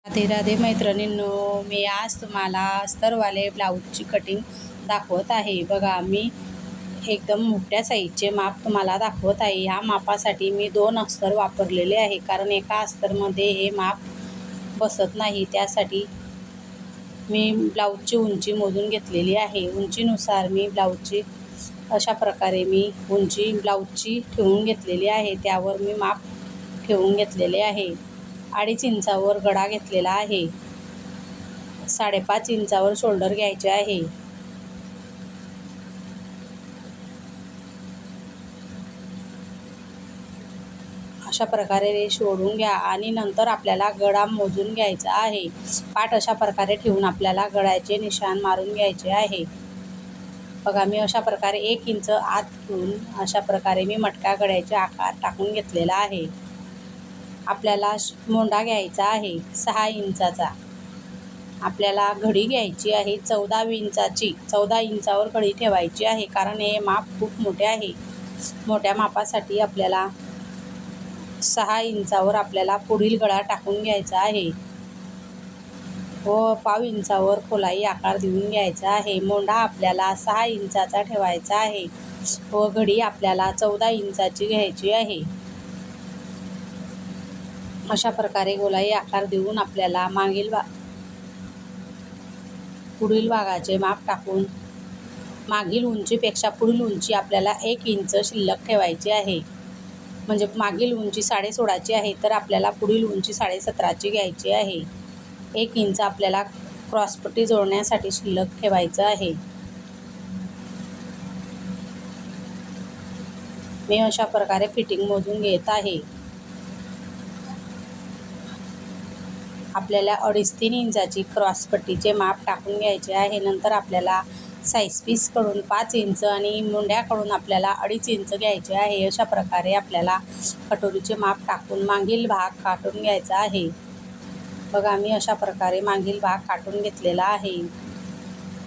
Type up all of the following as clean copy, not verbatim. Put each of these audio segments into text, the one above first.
राधे राधे मैत्रिणींनो, मी आज तुम्हाला अस्तरवाले ब्लाऊजची कटिंग दाखवत आहे. बघा, मी एकदम मोठ्या साईजचे माप तुम्हाला दाखवत आहे. ह्या मापासाठी मी 2 अस्तर वापरलेले आहे, कारण एका अस्तरमध्ये हे माप बसत नाही. त्यासाठी मी ब्लाऊजची उंची मोजून घेतलेली आहे. उंचीनुसार मी ब्लाऊजची अशा प्रकारे मी उंची ब्लाऊजची ठेवून घेतलेली आहे. त्यावर मी माप ठेवून घेतलेले आहे. 2.5 इंचावर गळा घेतलेला आहे. 5.5 इंचावर शोल्डर घ्यायचे आहे. अशा प्रकारे रेष ओढून घ्या आणि नंतर आपल्याला गळा मोजून घ्यायचा आहे. पाठ अशा प्रकारे ठेवून आपल्याला गळ्याचे निशाण मारून घ्यायचे आहे. बघा, मी अशा प्रकारे 1 इंच आत घेऊन अशा प्रकारे मी मटका गळ्याचे आकार टाकून घेतलेला आहे. आपल्याला मोंडा घ्यायचा आहे 6 इंचाचा. आपल्याला घडी घ्यायची आहे 14 इंचाची. 14 इंचावर घडी ठेवायची आहे, कारण हे माप खूप मोठे आहे. मोठ्या मापासाठी आपल्याला 6 इंचावर आपल्याला पुढील गळा टाकून घ्यायचा आहे व 1/2 इंचावर खोलाई आकार देऊन घ्यायचा आहे. मोंढा आपल्याला 6 इंचाचा ठेवायचा आहे व घडी आपल्याला 14 इंचाची घ्यायची आहे. अशा प्रकारे गोलाई आकार देऊन आपल्याला पुढील भागाचे माप टाकून मागील उंचीपेक्षा पुढील उंची आपल्याला 1 इंच शिल्लक ठेवायची आहे. म्हणजे मागील उंची 16.5ची आहे, तर आपल्याला पुढील उंची 17.5ची घ्यायची आहे. 1 इंच आपल्याला क्रॉसपट्टी जोडण्यासाठी शिल्लक ठेवायचं आहे. मी अशा प्रकारे फिटिंग मोजून घेत आहे. आपल्याला 2.5-3 इंचाची क्रॉसपट्टीचे माप टाकून घ्यायचे आहे. नंतर आपल्याला साईज पीसकडून 5 इंच आणि मुंड्याकडून आपल्याला 2.5 इंच घ्यायचे आहे. अशा प्रकारे आपल्याला कटोरीचे माप टाकून मागील भाग काढून घ्यायचा आहे. बघा, मी अशा प्रकारे मागील भाग काढून घेतलेला आहे.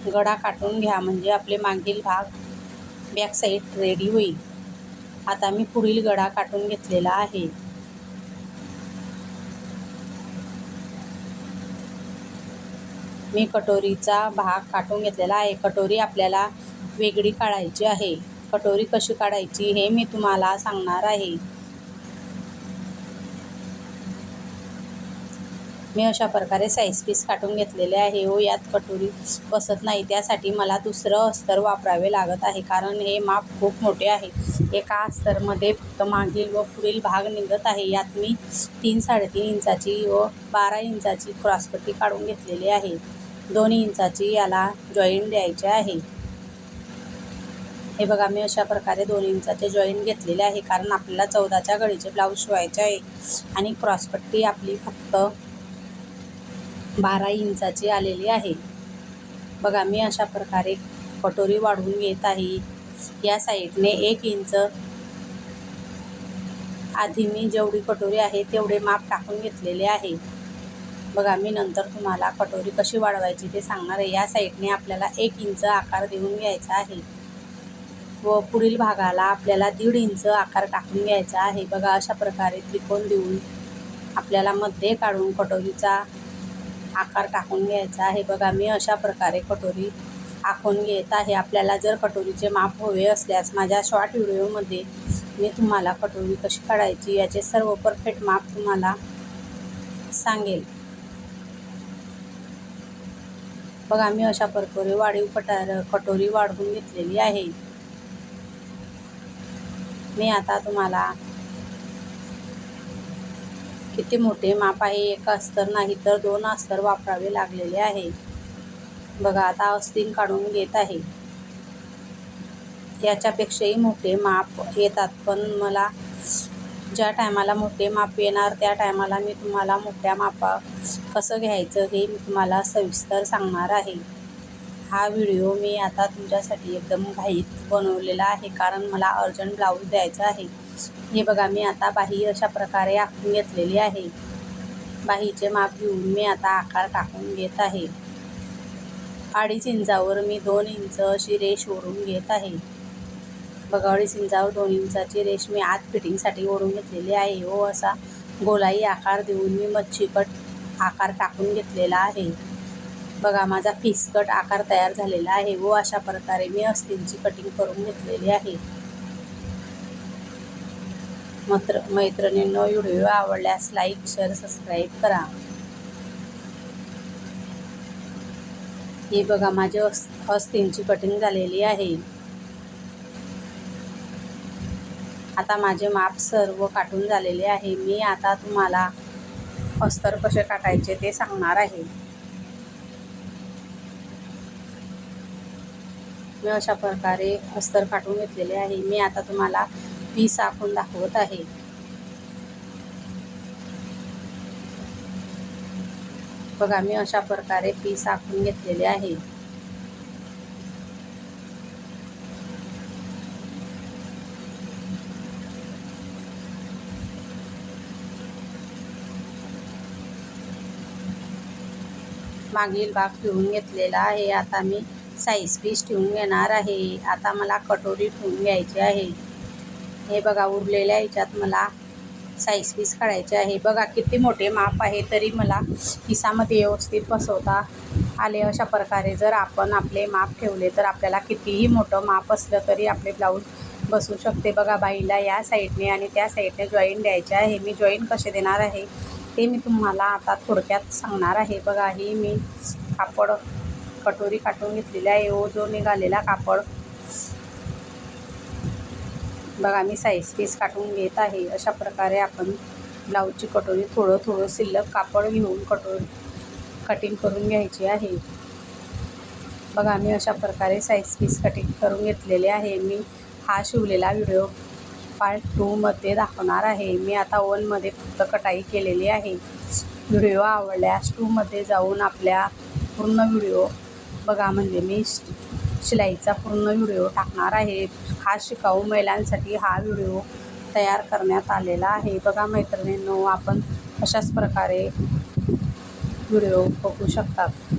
गळा काढून घ्या, म्हणजे आपले मागील भाग बॅक साईड रेडी होईल. आता मी पुढील गळा काढून घेतलेला आहे. मी कटोरीचा भाग काढून घेतलेला आहे. कटोरी आपल्याला वेगळी काढायची आहे. कटोरी कशी काढायची हे मी तुम्हाला सांगणार आहे. मी अशा प्रकारे साईज पीस काढून घेतलेले आहे व यात कटोरी बसत नाही. त्यासाठी मला दुसरं अस्तर वापरावे लागत आहे, कारण हे माप खूप मोठे आहे. एका अस्तरमध्ये फक्त मागील व पुढील भाग निघत आहे. यात मी 3-3.5 इंचाची व 12 इंचाची क्रॉसपट्टी काढून घेतलेली आहे. 2 इंचाची याला जॉईंट द्यायचे आहे. हे बघा, मी अशा प्रकारे 2 इंचाचे जॉईंट घेतलेले आहे, कारण आपल्याला 14च्या घडीचे ब्लाऊज शिवायचे आहे आणि क्रॉसपट्टी आपली फक्त 12 इंचाची आलेली आहे. बघा, मी अशा प्रकारे कटोरी वाढवून घेत आहे. या साईडने 1 इंच आधी मी जेवढी कटोरी आहे तेवढे माप टाकून घेतलेले आहे. बघा, मी नंतर तुम्हाला कटोरी कशी वाढवायची ते सांगणार आहे. या साईडने आपल्याला 1 इंच आकार देऊन घ्यायचा आहे व पुढील भागाला आपल्याला 1.5 इंच आकार टाकून घ्यायचा आहे. बघा, अशा प्रकारे त्रिकोण देऊन आपल्याला मध्ये काढून कटोरीचा आकार टाकून घ्यायचा आहे. बघा, मी अशा प्रकारे कटोरी आखून घेत आहे. आपल्याला जर कटोरीचे माप हवे असल्यास माझ्या शॉर्ट व्हिडिओमध्ये मी तुम्हाला कटोरी कशी काढायची याचे सर्व परफेक्ट माप तुम्हाला सांगेल. बघा, मी अशा प्रकारे कटोरी वाढवून घेतलेली आहे. मी आता तुम्हाला किती मोठे माप आहे, एक अस्तर नाही तर 2 अस्तर वापरावे लागलेले आहे. बघा, आता अस्तीन काढून घेत आहे. याच्यापेक्षाही मोठे माप येतात, पण मला ज्या टायमाला मोठे माप येणार त्या टायमाला मी तुम्हाला मोठ्या मापा कसं घ्यायचं हे मी तुम्हाला सविस्तर सांगणार आहे. हा व्हिडिओ मी आता तुमच्यासाठी एकदम घाईत बनवलेला आहे, कारण मला अर्जंट ब्लाऊज द्यायचा आहे. हे बघा, मी आता बाही अशा प्रकारे आखून घेतलेली आहे. बाहीचे माप घेऊन मी आता आकार टाकून घेत आहे. 2.5 इंचावर मी 2 इंच अशी रेष ओढून घेत आहे. बघा, 2.5 इंचावर 2 इंचाची रेष मी आत फिटिंगसाठी ओढून घेतलेली आहे व असा गोलाई आकार देऊन मी मच्छीकट आकार टाकून घेतलेला आहे. बघा माझा पीस कट आकार तयार झालेला आहे व अशा प्रकारे मी अस्तींची कटिंग करून घेतलेली आहे. मैत्रिणींनो, व्हिडिओ आवडल्यास लाईक, शेअर, सबस्क्राईब करा. हे बघा माझे अस्तींची कटिंग झालेली आहे. आता माझे माप सर्व काटून झालेले आहे. मी आता तुम्हाला अस्तर कसे काटायचे ते सांगणार आहे. मी अशा प्रकारे अस्तर काटून घेतलेले आहे. मी आता तुम्हाला पीस आखून दाखवत आहे. बघा मी अशा प्रकारे पीस आखून घेतलेले आहे. मागील भाग ठेवून घेतलेला आहे. आता मी साईज पीस ठेवून घेणार आहे. आता मला कटोरी ठेवून घ्यायची आहे. हे बघा उरलेल्या ह्याच्यात मला साईज पीस काढायचे आहे. बघा किती मोठे माप आहे तरी मला पिसामध्ये व्यवस्थित बसवता आले. अशा प्रकारे जर आपण आपले माप ठेवले तर आपल्याला कितीही मोठं माप असलं तरी आपले ब्लाऊज बसू शकते. बघा बाईला या साईडने आणि त्या साईडने जॉईन द्यायचे आहे. मी जॉईन कसे देणार आहे ते मी तुम्हाला आता थोडक्यात सांगणार आहे. बघा ही मी कापड कटोरी काटून घेतलेली आहे. जो निघालेला कापड बघा मी साईज पीस काटून घेत आहे. अशा प्रकारे आपण ब्लाऊजची कटोरी थोडं शिल्लक कापड घेऊन कटिंग करून घ्यायची आहे. बघा मी अशा प्रकारे साईज पीस कटिंग करून घेतलेले आहे. मी हा शिवलेला व्हिडिओ पार्ट 2 मध्ये दाखवणार आहे. मी आता 1 मध्ये फक्त कटाई केलेली आहे. व्हिडिओ आवडल्यास 2 मध्ये जाऊन आपल्या पूर्ण व्हिडिओ बघा, म्हणजे मी शिलाईचा पूर्ण व्हिडिओ टाकणार आहे. खास शिकाऊ महिलांसाठी हा व्हिडिओ तयार करण्यात आलेला आहे. बघा मैत्रिणींनो, आपण अशाच प्रकारे व्हिडिओ बघू शकतात.